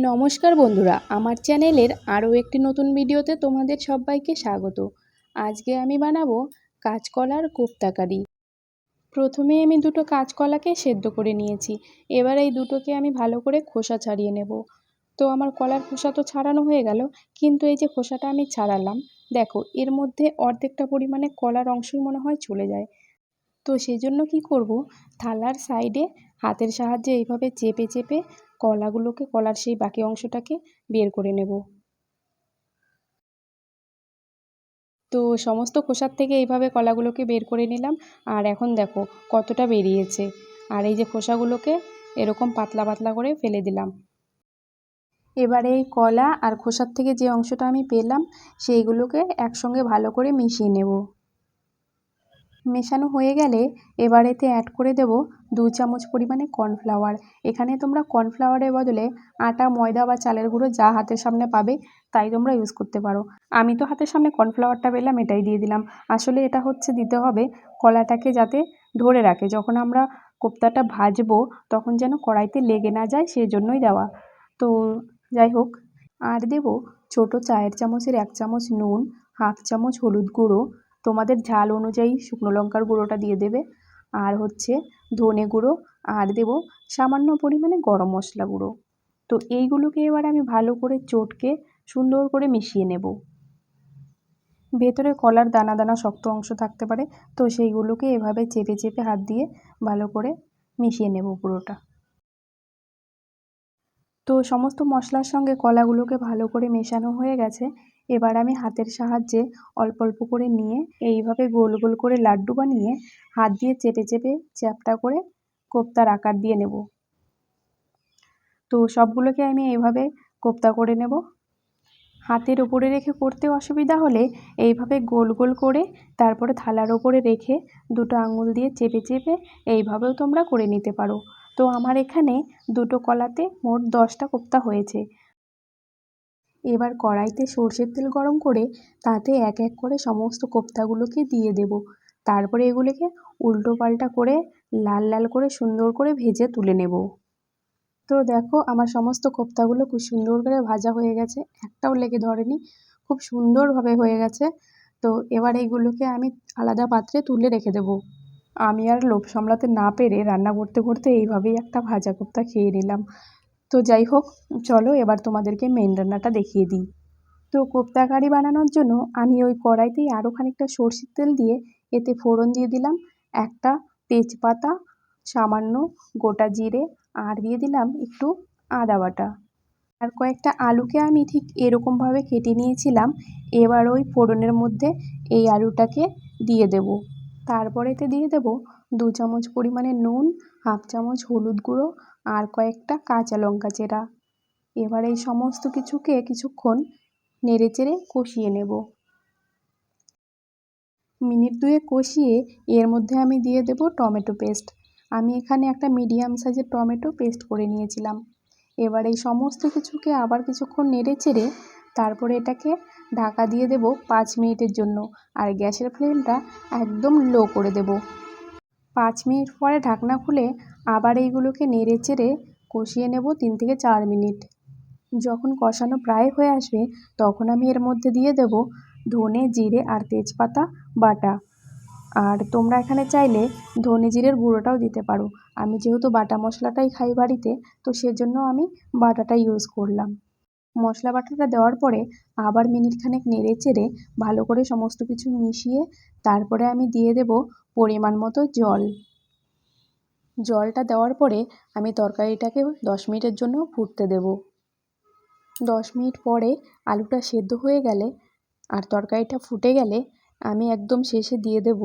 নমস্কার বন্ধুরা, আমার চ্যানেলের আরও একটি নতুন ভিডিওতে তোমাদের সবাইকে স্বাগত। আজকে আমি বানাবো কাঁচকলার কোপ্তা কারি। প্রথমে আমি দুটো কাঁচকলাকে সেদ্ধ করে নিয়েছি। এবার এই দুটোকে আমি ভালো করে খোসা ছাড়িয়ে নেব। তো আমার কলার খোসা তো ছাড়ানো হয়ে গেল, কিন্তু এই যে খোসাটা আমি ছাড়ালাম, দেখো এর মধ্যে অর্ধেকটা পরিমাণে কলার অংশই মনে হয় চলে যায়। তো সেই জন্য কী করব, থালার সাইডে হাতের সাহায্যে এইভাবে চেপে চেপে কলার সেই বাকি অংশটাকে বের করে নেব। তো সমস্ত খোসার থেকে এইভাবে কলাগুলোকে বের করে নিলাম। আর এখন দেখো কতটা বেরিয়েছে। আর এই যে খোসাগুলোকে এরকম পাতলা পাতলা করে ফেলে দিলাম। এবারে এই কলা আর খোসার থেকে যে অংশটা আমি পেলাম সেইগুলোকে একসঙ্গে ভালো করে মিশিয়ে নেব। মেশানো হয়ে গেলে এবার এতে অ্যাড করে দেব 2 চামচ পরিমাণে কর্নফ্লাওয়ার। এখানে তোমরা কর্নফ্লাওয়ারের বদলে আটা, ময়দা বা চালের গুঁড়ো যা হাতের সামনে পাবে তাই তোমরা ইউজ করতে পারো। আমি তো হাতের সামনে কর্নফ্লাওয়ারটা পেলাম, এটাই দিয়ে দিলাম। আসলে এটা হচ্ছে দিতে হবে কলাটাকে যাতে ধরে রাখে, যখন আমরা কোপ্তাটা ভাজবো তখন যেন কড়াইতে লেগে না যায়, সেই জন্যই দেওয়া। তো যাই হোক, আর দেব ছোটো চায়ের চামচের 1 চামচ নুন, হাফ চামচ হলুদ গুঁড়ো, তোমাদের ঝাল অনুযায়ী শুকনো লঙ্কার গুঁড়োটা দিয়ে দেবে, আর হচ্ছে ধনে গুঁড়ো, আর দেব সামান্য পরিমাণে গরম মশলা গুঁড়ো। তো এইগুলোকে এবার আমি ভালো করে চটকে সুন্দর করে মিশিয়ে নেব। ভেতরে কলার দানা দানা শক্ত অংশ থাকতে পারে, তো সেইগুলোকে এভাবে চেপে চেপে হাত দিয়ে ভালো করে মিশিয়ে নেব পুরোটা। তো সমস্ত মশলার সঙ্গে কলাগুলোকে ভালো করে মেশানো হয়ে গেছে। এবার আমি হাতের সাহায্যে অল্প অল্প করে নিয়ে এইভাবে গোল গোল করে লাড্ডু বানিয়ে হাত দিয়ে চেপে চেপে চ্যাপ্টা করে কোপ্তার আকার দিয়ে নেব। তো সবগুলোকে আমি এইভাবে কোপ্তা করে নেব। হাতের ওপরে রেখে করতে অসুবিধা হলে এইভাবে গোল গোল করে তারপরে থালার ওপরে রেখে দুটো আঙুল দিয়ে চেপে চেপে এইভাবেও তোমরা করে নিতে পারো। তো আমার এখানে দুটো কলাতে মোট 10টা কোপ্তা হয়েছে। এবার কড়াইতে সর্ষের তেল গরম করে তাতে এক এক করে সমস্ত কোপ্তাগুলোকে দিয়ে দেব। তারপরে এগুলোকে উল্টো পাল্টা করে লাল লাল করে সুন্দর করে ভেজে তুলে নেব। তো দেখো আমার সমস্ত কোপ্তাগুলো খুব সুন্দর করে ভাজা হয়ে গেছে, একটাও লেগে ধরেনি, খুব সুন্দরভাবে হয়ে গেছে। তো এবার এইগুলোকে আমি আলাদা পাত্রে তুলে রেখে দেবো। আমি আর লোভ সামলাতে না পেরে রান্না করতে করতে এইভাবেই একটা ভাজা কোপ্তা খেয়ে নিলাম। তো যাই হোক, চলো এবার তোমাদেরকে মেন রান্নাটা দেখিয়ে দিই। তো কোপ্তা কারি বানানোর জন্য আমি ওই কড়াইতেই আরও খানিকটা সরষের তেল দিয়ে এতে ফোড়ন দিয়ে দিলাম একটা তেজপাতা, সামান্য গোটা জিরে, আর দিয়ে দিলাম একটু আদা বাটা। আর কয়েকটা আলুকে আমি ঠিক এরকমভাবে কেটে নিয়েছিলাম। এবার ওই ফোড়নের মধ্যে এই আলুটাকে দিয়ে দেব। তারপর এতে দিয়ে দেব 2 চামচ পরিমাণে নুন, হাফ চামচ হলুদ গুঁড়ো, আর কয়েকটা কাঁচা লঙ্কা চেরা। এবার এই সমস্ত কিছুকে কিছুক্ষণ নেড়েচেড়ে কষিয়ে নেব। মিনিট 2 কষিয়ে এর মধ্যে আমি দিয়ে দেব টমেটো পেস্ট। আমি এখানে একটা মিডিয়াম সাইজের টমেটো পেস্ট করে নিয়েছিলাম। এবার এই সমস্ত কিছুকে আবার কিছুক্ষণ নেড়েচেড়ে তারপরে এটাকে ঢাকা দিয়ে দেব 5 মিনিটের জন্য, আর গ্যাসের ফ্লেমটা একদম লো করে দেব। 5 মিনিট পরে ঢাকনা খুলে আবার এইগুলোকে নেড়েচেড়ে কষিয়ে নেব 3 থেকে 4 মিনিট। যখন কষানো প্রায় হয়ে আসবে তখন আমি এর মধ্যে দিয়ে দেব ধনে, জিরে আর তেজপাতা বাটা। আর তোমরা এখানে চাইলে ধনে জিরের গুঁড়োটাও দিতে পারো। আমি যেহেতু বাটা মশলাটাই খাই বাড়িতে, তো সেজন্য আমি বাটাটা ইউজ করলাম। মশলা বাটাটা দেওয়ার পরে আবার মিনিট খানেক নেড়েচেড়ে ভালো করে সমস্ত কিছু মিশিয়ে তারপরে আমি দিয়ে দেব পরিমাণ মতো জল। জলটা দেওয়ার পরে আমি তরকারিটাকে 10 মিনিটের জন্য ফুটতে দেব। 10 মিনিট পরে আলুটা সেদ্ধ হয়ে গেলে আর তরকারিটা ফুটে গেলে আমি একদম শেষে দিয়ে দেব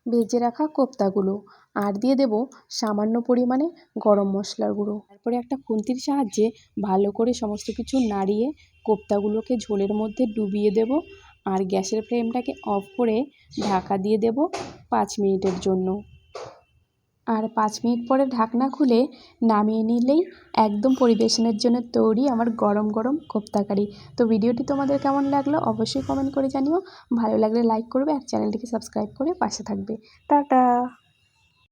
ভেজে রাখা কোপ্তাগুলো, আর দিয়ে দেব সামান্য পরিমাণে গরম মশলার গুঁড়ো। তারপরে একটা খুন্তির সাহায্যে ভালো করে সমস্ত কিছু নাড়িয়ে কোপ্তাগুলোকে ঝোলের মধ্যে ডুবিয়ে দেব, আর গ্যাসের ফ্লেমটাকে অফ করে ঢাকা দিয়ে দেব 5 মিনিটের জন্য। আর 5 মিনিট পরে ঢাকনা খুলে নামিয়ে নিলেই একদম পরিবেশনের জন্য তৈরি আমার গরম গরম কোপ্তা কারি। তো ভিডিওটি তোমাদের কেমন লাগলো অবশ্যই কমেন্ট করে জানিও। ভালো লাগলে লাইক করবে আর চ্যানেলটিকে সাবস্ক্রাইব করে পাশে থাকবে। টাটা।